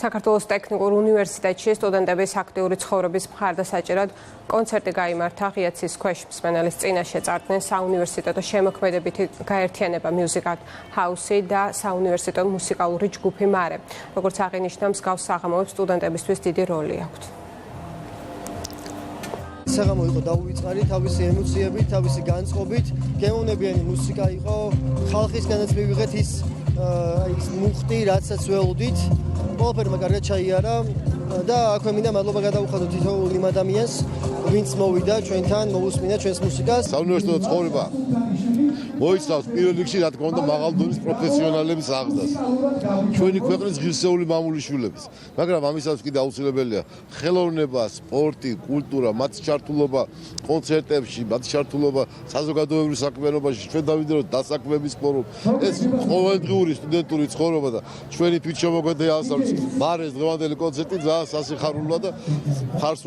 საქართველოს ტექნიკურ უნივერსიტეტში სტუდენტების აქტიური ცხოვრების მხარდასაჭერად კონცერტი გაიმართა ღიაცის ქვეშ მსმენელის წინაშე წარდგნენ საუნივერსიტეტო შემოქმედებითი გაერთიანება Music Art House და საუნივერსიტეტო მუსიკალური ჯგუფი მარე. როგორც აღინიშნა, მსგავს საღამოებს სტუდენტებისთვის დიდი როლი აქვთ. საღამო იყო დაუვიწყარი თავისი ემოციებით, თავისი განწყობით, გემოვნებიანი მუსიკა იყო, ხალხისგანაც მივიღეთ ის მუხტი, რაცაც ველოდით. ყველაფერმა კარგად ჩაიარა და აქვე მინდა მადლობა გადავუხადოთ თითოეულ იმ ადამიანს, ვინც მოვიდა ჩვენთან, მოусმინა ჩვენს მუსიკას. საუნივერსიტეტო ცხოვრება მოიცავს პირველ რიგში რა თქმა უნდა მაღალ დონის პროფესიონალების აღზრდას. ჩვენი ქვეყნის ღირსეული მამული შვილების. მაგრამ ამისაც კიდე აუცილებელია ხელოვნება, სპორტი, კულტურა, მათ ჩართულობა კონცერტებში, მათ ჩართულობა საზოგადოებრივ საქმიანობაში, ჩვენ დავიდროთ დასაქმების ფორუმ. ეს ყოველდღიური სტუდენტური ცხოვრება და ჩვენი თვითშემოქმედი ასწავლის მარეს დღევანდელი კონცერტი ძალიან სასიხარულოა და მხარს